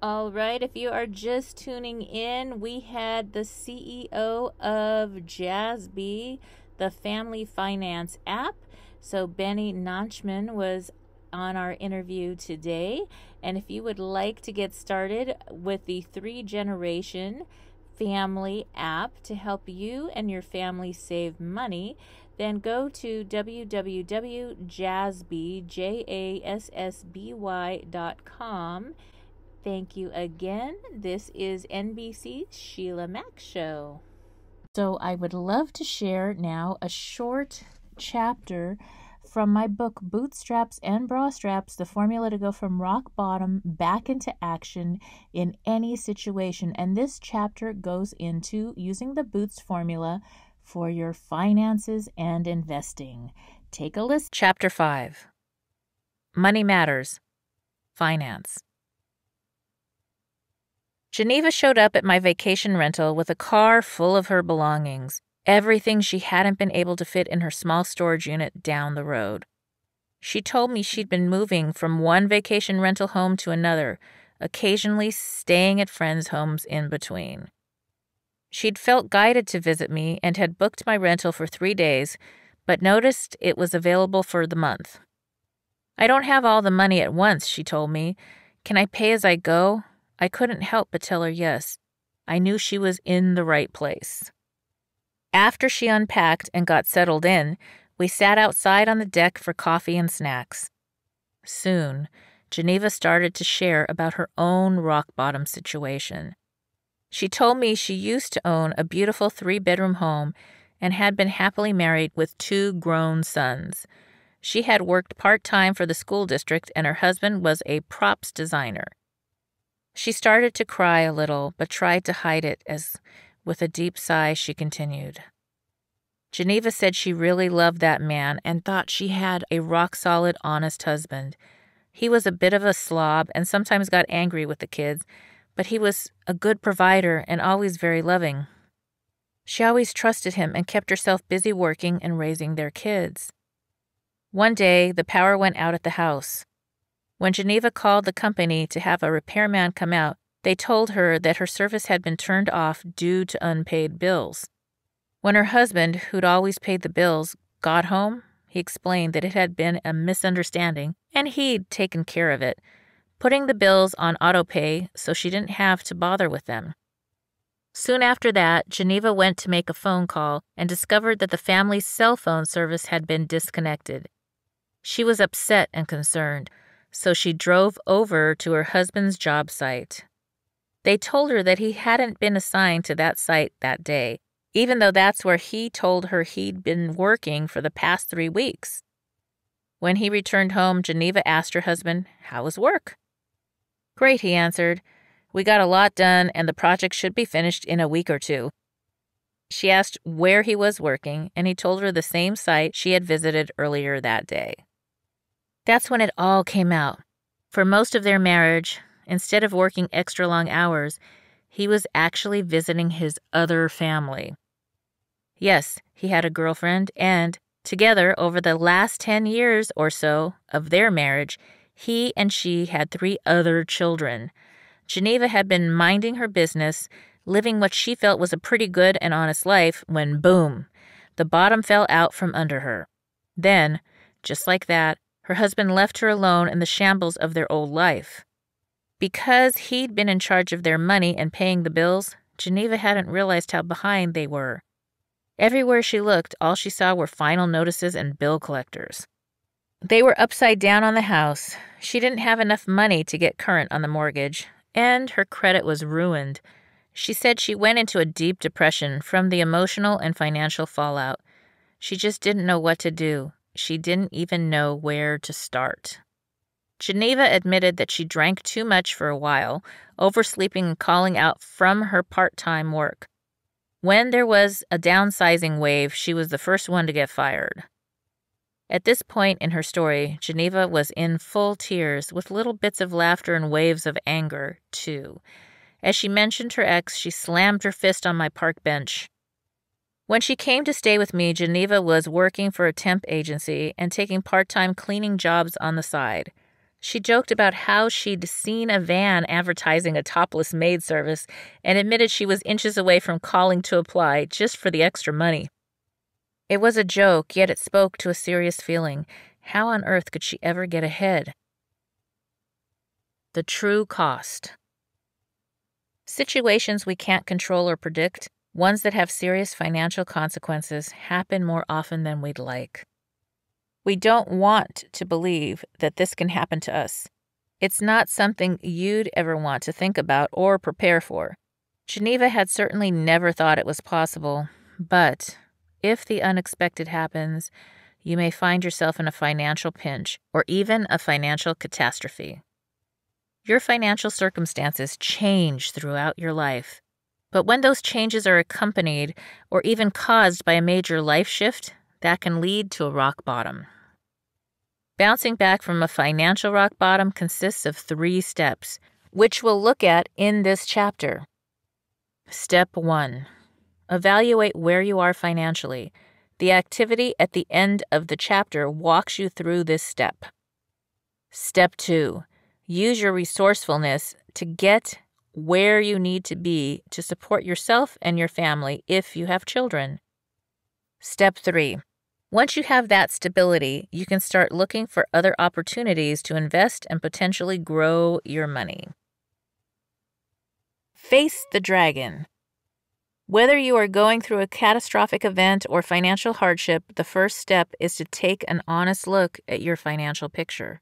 All right, if you are just tuning in, we had the CEO of Jassby, the family finance app. So Benny Nachman was on our interview today. And if you would like to get started with the 3-generation family app to help you and your family save money, then go to www.jassby.com. Thank you again. This is NBC's Sheila Mack Show. So I would love to share now a short chapter from my book, Bootstraps and Bra Straps, the formula to go from rock bottom back into action in any situation. And this chapter goes into using the Boots formula for your finances and investing. Take a listen. Chapter 5. Money Matters. Finance. Geneva showed up at my vacation rental with a car full of her belongings, everything she hadn't been able to fit in her small storage unit down the road. She told me she'd been moving from one vacation rental home to another, occasionally staying at friends' homes in between. She'd felt guided to visit me and had booked my rental for 3 days, but noticed it was available for the month. I don't have all the money at once, she told me. Can I pay as I go? I couldn't help but tell her yes. I knew she was in the right place. After she unpacked and got settled in, we sat outside on the deck for coffee and snacks. Soon, Geneva started to share about her own rock-bottom situation. She told me she used to own a beautiful 3-bedroom home and had been happily married with 2 grown sons. She had worked part-time for the school district and her husband was a props designer. She started to cry a little, but tried to hide it as, with a deep sigh, she continued. Geneva said she really loved that man and thought she had a rock-solid, honest husband. He was a bit of a slob and sometimes got angry with the kids, but he was a good provider and always very loving. She always trusted him and kept herself busy working and raising their kids. One day, the power went out at the house. When Geneva called the company to have a repairman come out, they told her that her service had been turned off due to unpaid bills. When her husband, who'd always paid the bills, got home, he explained that it had been a misunderstanding and he'd taken care of it, putting the bills on autopay so she didn't have to bother with them. Soon after that, Geneva went to make a phone call and discovered that the family's cell phone service had been disconnected. She was upset and concerned, so she drove over to her husband's job site. They told her that he hadn't been assigned to that site that day, even though that's where he told her he'd been working for the past 3 weeks. When he returned home, Geneva asked her husband, "How was work?" "Great," he answered. "We got a lot done and the project should be finished in a week or 2. She asked where he was working, and he told her the same site she had visited earlier that day. That's when it all came out. For most of their marriage, instead of working extra long hours, he was actually visiting his other family. Yes, he had a girlfriend, and together over the last 10 years or so of their marriage, he and she had 3 other children. Geneva had been minding her business, living what she felt was a pretty good and honest life, when boom, the bottom fell out from under her. Then, just like that, her husband left her alone in the shambles of their old life. Because he'd been in charge of their money and paying the bills, Geneva hadn't realized how behind they were. Everywhere she looked, all she saw were final notices and bill collectors. They were upside down on the house. She didn't have enough money to get current on the mortgage, and her credit was ruined. She said she went into a deep depression from the emotional and financial fallout. She just didn't know what to do. She didn't even know where to start. Geneva admitted that she drank too much for a while, oversleeping and calling out from her part-time work. When there was a downsizing wave, she was the first one to get fired. At this point in her story, Geneva was in full tears, with little bits of laughter and waves of anger, too. As she mentioned her ex, she slammed her fist on my park bench. When she came to stay with me, Geneva was working for a temp agency and taking part-time cleaning jobs on the side. She joked about how she'd seen a van advertising a topless maid service and admitted she was inches away from calling to apply just for the extra money. It was a joke, yet it spoke to a serious feeling. How on earth could she ever get ahead? The true cost. Situations we can't control or predict, ones that have serious financial consequences, happen more often than we'd like. We don't want to believe that this can happen to us. It's not something you'd ever want to think about or prepare for. Geneva had certainly never thought it was possible, but if the unexpected happens, you may find yourself in a financial pinch or even a financial catastrophe. Your financial circumstances change throughout your life, but when those changes are accompanied or even caused by a major life shift, that can lead to a rock bottom. Bouncing back from a financial rock bottom consists of 3 steps, which we'll look at in this chapter. Step 1. Evaluate where you are financially. The activity at the end of the chapter walks you through this step. Step 2. Use your resourcefulness to get where you need to be to support yourself and your family if you have children. Step 3. Once you have that stability, you can start looking for other opportunities to invest and potentially grow your money. Face the dragon. Whether you are going through a catastrophic event or financial hardship, the first step is to take an honest look at your financial picture.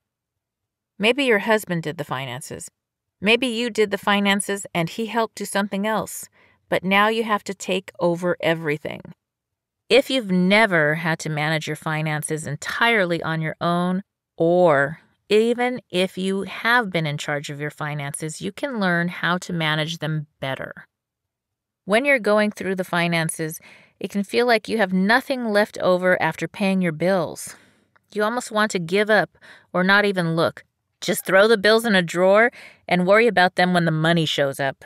Maybe your husband did the finances. Maybe you did the finances and he helped do something else, but now you have to take over everything. If you've never had to manage your finances entirely on your own, or even if you have been in charge of your finances, you can learn how to manage them better. When you're going through the finances, it can feel like you have nothing left over after paying your bills. You almost want to give up or not even look. Just throw the bills in a drawer and worry about them when the money shows up.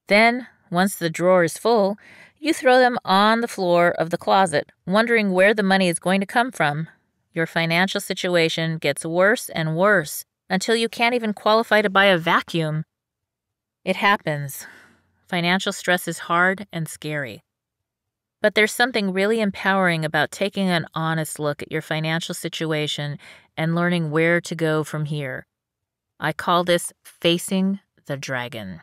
Then, once the drawer is full, you throw them on the floor of the closet, wondering where the money is going to come from. Your financial situation gets worse and worse until you can't even qualify to buy a vacuum. It happens. Financial stress is hard and scary. But there's something really empowering about taking an honest look at your financial situation and learning where to go from here. I call this facing the dragon.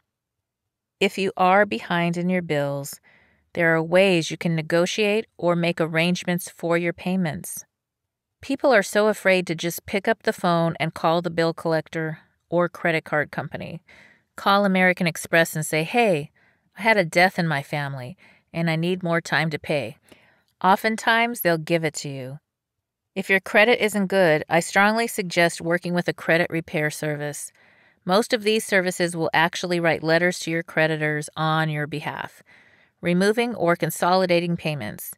If you are behind in your bills, there are ways you can negotiate or make arrangements for your payments. People are so afraid to just pick up the phone and call the bill collector or credit card company. Call American Express and say, "Hey, I had a death in my family and I need more time to pay." Oftentimes, they'll give it to you. If your credit isn't good, I strongly suggest working with a credit repair service. Most of these services will actually write letters to your creditors on your behalf, removing or consolidating payments.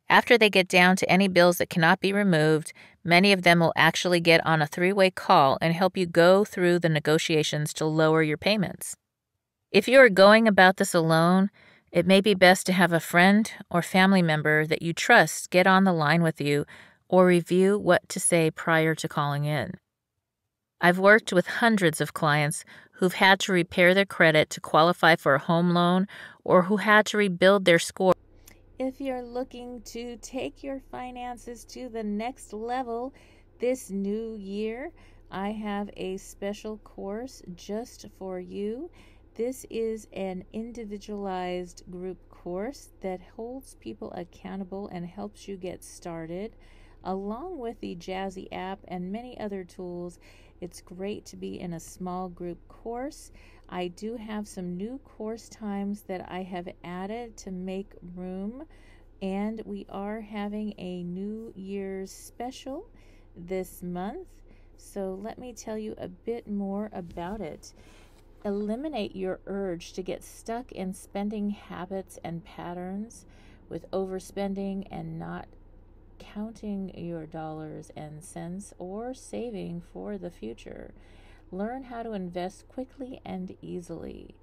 After they get down to any bills that cannot be removed, many of them will actually get on a three-way call and help you go through the negotiations to lower your payments. If you are going about this alone, it may be best to have a friend or family member that you trust get on the line with you or review what to say prior to calling in. I've worked with hundreds of clients who've had to repair their credit to qualify for a home loan or who had to rebuild their score. If you're looking to take your finances to the next level this new year, I have a special course just for you. This is an individualized group course that holds people accountable and helps you get started. Along with the Jassby app and many other tools, it's great to be in a small group course. I do have some new course times that I have added to make room, and we are having a New Year's special this month. So let me tell you a bit more about it. Eliminate your urge to get stuck in spending habits and patterns with overspending and not counting your dollars and cents or saving for the future. Learn how to invest quickly and easily.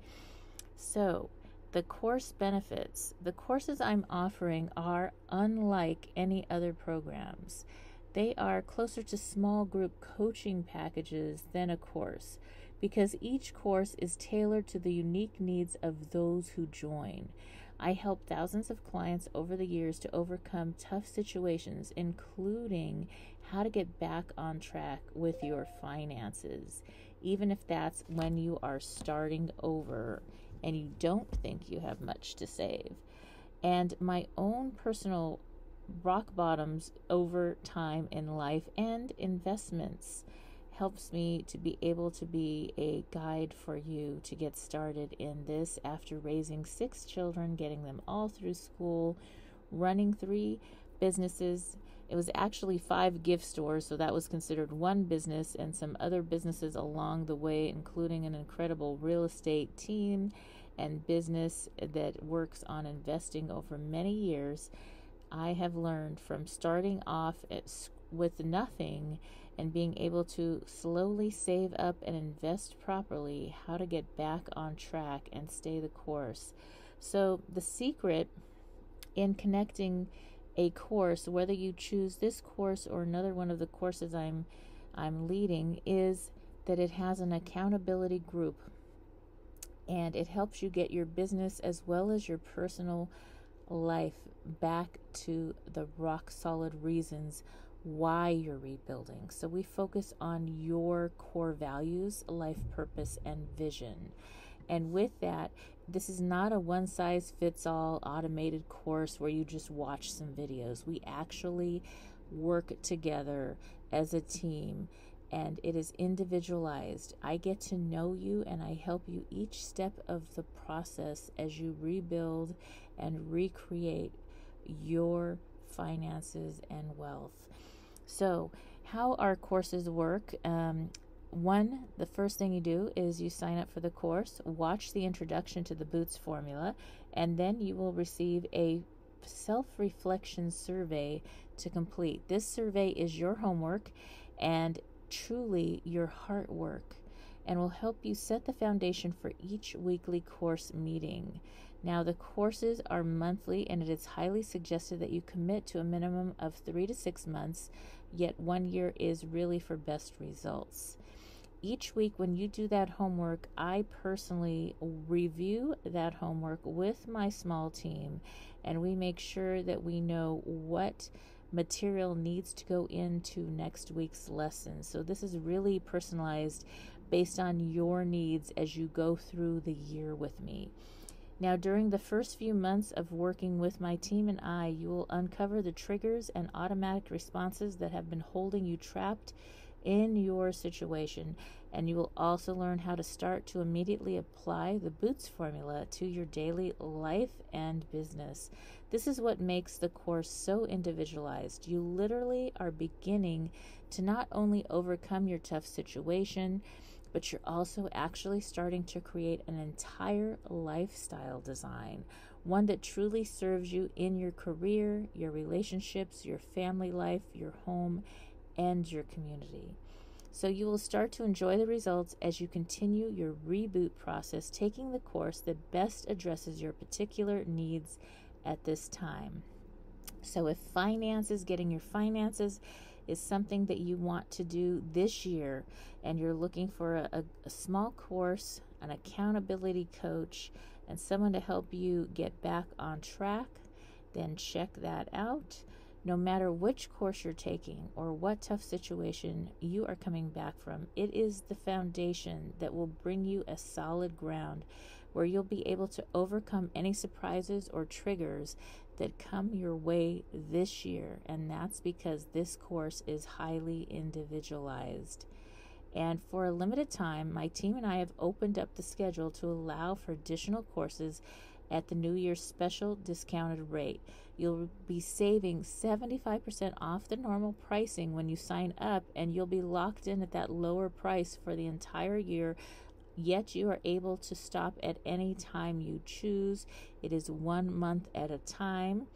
So, the course benefits. The courses I'm offering are unlike any other programs. They are closer to small group coaching packages than a course, because each course is tailored to the unique needs of those who join. I help thousands of clients over the years to overcome tough situations, including how to get back on track with your finances, even if that's when you are starting over and you don't think you have much to save. And my own personal rock bottoms over time in life and investments helps me to be able to be a guide for you to get started in this after raising 6 children, getting them all through school, running 3 businesses. It was actually 5 gift stores, so that was considered one business, and some other businesses along the way, including an incredible real estate team and business that works on investing over many years. I have learned from starting off with nothing and being able to slowly save up and invest properly, how to get back on track and stay the course. So the secret in connecting a course, whether you choose this course or another one of the courses I'm leading, is that it has an accountability group, and it helps you get your business as well as your personal life back to the rock solid reasons why you're rebuilding. So we focus on your core values, life purpose, and vision. And with that, this is not a one-size-fits-all automated course where you just watch some videos. We actually work together as a team, and it is individualized. I get to know you, and I help you each step of the process as you rebuild and recreate your finances and wealth. So how our courses work, the first thing you do is you sign up for the course, watch the introduction to the Boots formula, and then you will receive a self-reflection survey to complete. This survey is your homework, and truly your heart work and will help you set the foundation for each weekly course meeting. Now, the courses are monthly, and it is highly suggested that you commit to a minimum of 3 to 6 months, yet 1 year is really for best results. Each week when you do that homework, I personally review that homework with my small team, and we make sure that we know what material needs to go into next week's lesson. So this is really personalized based on your needs as you go through the year with me. Now, during the first few months of working with my team and I, you will uncover the triggers and automatic responses that have been holding you trapped in your situation, and you will also learn how to start to immediately apply the Boots formula to your daily life and business. This is what makes the course so individualized. You literally are beginning to not only overcome your tough situation, but you're also actually starting to create an entire lifestyle design, one that truly serves you in your career, your relationships, your family life, your home, and your community. So you will start to enjoy the results as you continue your reboot process, taking the course that best addresses your particular needs at this time. So if getting your finances is something that you want to do this year, and you're looking for a small course, an accountability coach, and someone to help you get back on track, then check that out. No matter which course you're taking or what tough situation you are coming back from, it is the foundation that will bring you a solid ground where you'll be able to overcome any surprises or triggers that come your way this year. And that's because this course is highly individualized. And for a limited time, my team and I have opened up the schedule to allow for additional courses at the New Year's special discounted rate. You'll be saving 75% off the normal pricing when you sign up, and you'll be locked in at that lower price for the entire year, yet you are able to stop at any time you choose. It is 1 month at a time,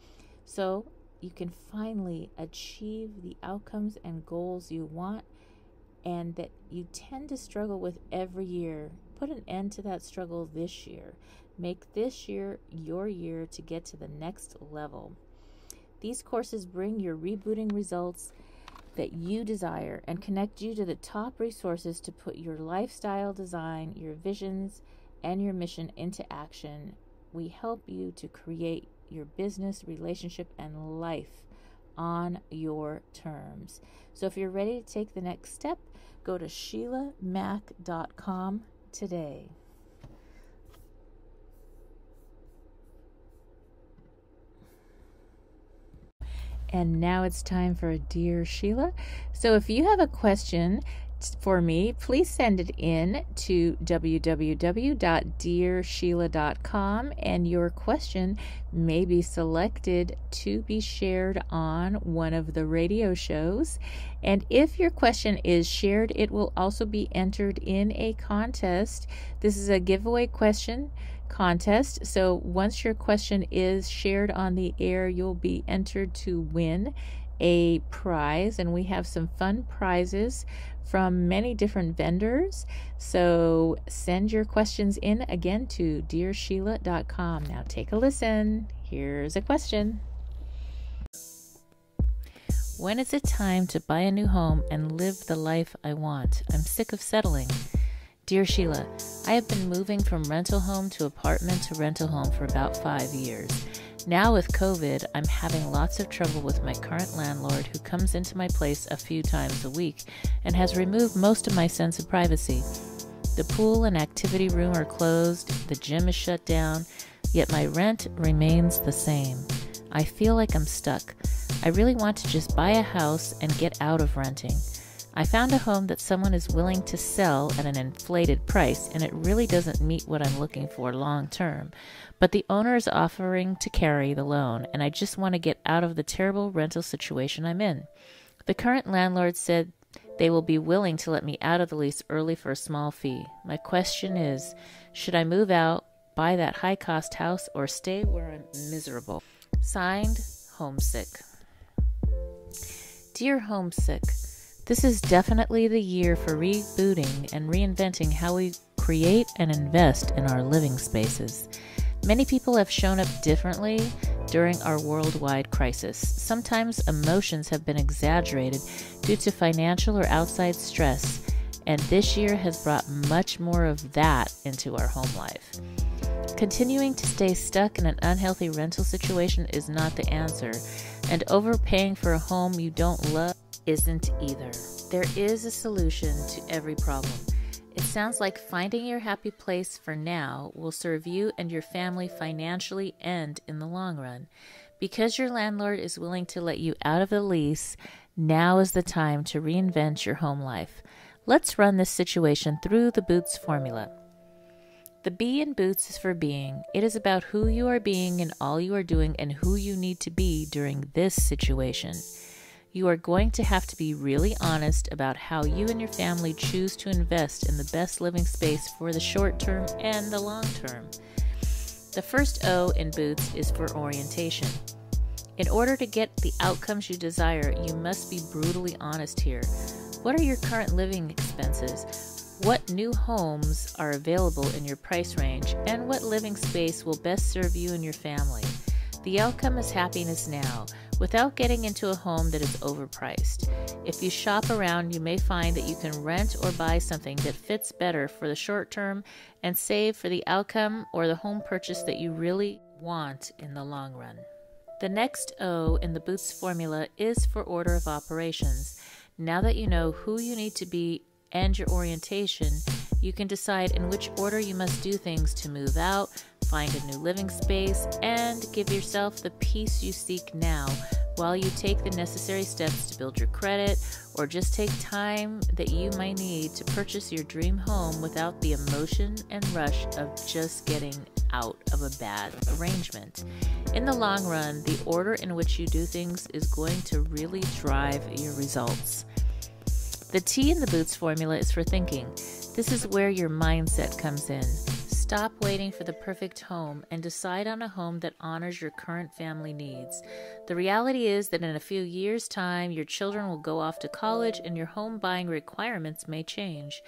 so you can finally achieve the outcomes and goals you want and that you tend to struggle with every year. Put an end to that struggle this year. Make this year your year to get to the next level. These courses bring your rebooting results that you desire and connect you to the top resources to put your lifestyle design, your visions, and your mission into action. We help you to create your business, relationship, and life on your terms. So if you're ready to take the next step, go to SheilaMack.com today. And now it's time for a Dear Sheila. So if you have a question for me, please send it in to www.dearsheila.com, and your question may be selected to be shared on one of the radio shows. And if your question is shared, it will also be entered in a contest. This is a giveaway question contest. So once your question is shared on the air, you'll be entered to win a prize, and we have some fun prizes from many different vendors. So send your questions in again to dearsheila.com. Now take a listen. Here's a question. When is it time to buy a new home and live the life I want? I'm sick of settling. Dear Sheila, I have been moving from rental home to apartment to rental home for about 5 years. Now with COVID, I'm having lots of trouble with my current landlord, who comes into my place a few times a week and has removed most of my sense of privacy. The pool and activity room are closed, the gym is shut down, yet my rent remains the same. I feel like I'm stuck. I really want to just buy a house and get out of renting. I found a home that someone is willing to sell at an inflated price, and it really doesn't meet what I'm looking for long term. But the owner is offering to carry the loan, and I just want to get out of the terrible rental situation I'm in. The current landlord said they will be willing to let me out of the lease early for a small fee. My question is, should I move out, buy that high-cost house, or stay where I'm miserable? Signed, Homesick. Dear Homesick, This is definitely the year for rebooting and reinventing how we create and invest in our living spaces. Many people have shown up differently during our worldwide crisis. Sometimes emotions have been exaggerated due to financial or outside stress, and this year has brought much more of that into our home life. Continuing to stay stuck in an unhealthy rental situation is not the answer, and overpaying for a home you don't love isn't either. There is a solution to every problem. It sounds like finding your happy place for now will serve you and your family financially and in the long run. Because your landlord is willing to let you out of the lease, now is the time to reinvent your home life. Let's run this situation through the Boots formula. The B in Boots is for being. It is about who you are being in all you are doing and who you need to be during this situation. You are going to have to be really honest about how you and your family choose to invest in the best living space for the short term and the long term. The first O in Boots is for orientation. In order to get the outcomes you desire, you must be brutally honest here. What are your current living expenses? What new homes are available in your price range? And what living space will best serve you and your family? The outcome is happiness now, without getting into a home that is overpriced. If you shop around, you may find that you can rent or buy something that fits better for the short term and save for the outcome or the home purchase that you really want in the long run. The next O in the Boots formula is for order of operations. Now that you know who you need to be and your orientation, you can decide in which order you must do things to move out, find a new living space, and give yourself the peace you seek now while you take the necessary steps to build your credit or just take time that you might need to purchase your dream home without the emotion and rush of just getting out of a bad arrangement. In the long run, the order in which you do things is going to really drive your results. The T in the Boots formula is for thinking. This is where your mindset comes in. Stop waiting for the perfect home and decide on a home that honors your current family needs. The reality is that in a few years' time, your children will go off to college and your home buying requirements may change.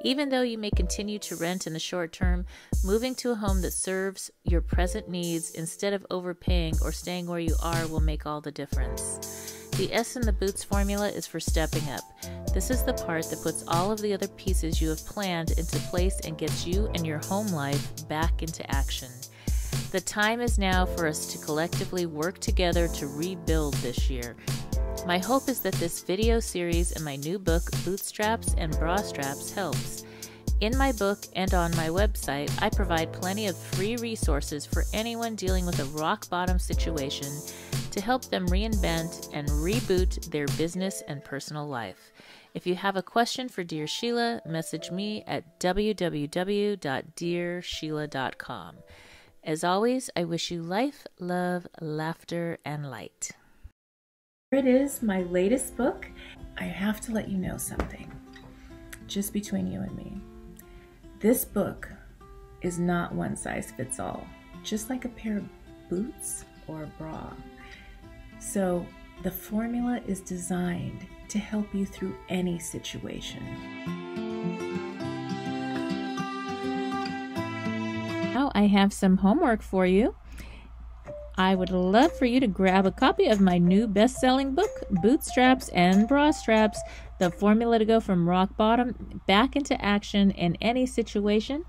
Even though you may continue to rent in the short term, moving to a home that serves your present needs instead of overpaying or staying where you are will make all the difference. The S in the Boots formula is for stepping up. This is the part that puts all of the other pieces you have planned into place and gets you and your home life back into action. The time is now for us to collectively work together to rebuild this year. My hope is that this video series and my new book, Bootstraps and Bra Straps, helps. In my book and on my website, I provide plenty of free resources for anyone dealing with a rock-bottom situation to help them reinvent and reboot their business and personal life. If you have a question for Dear Sheila, message me at www.dearsheila.com. As always, I wish you life, love, laughter, and light.
Here it is, my latest book. I have to let you know something, just between you and me. This book is not one size fits all, just like a pair of boots or a bra. So the formula is designed to help you through any situation.
Now I have some homework for you. I would love for you to grab a copy of my new best-selling book, Bootstraps and Bra Straps, the formula to go from rock bottom back into action in any situation.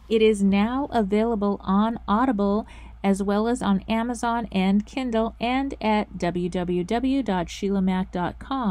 It is now available on Audible as well as on Amazon and Kindle and at www.sheilamac.com.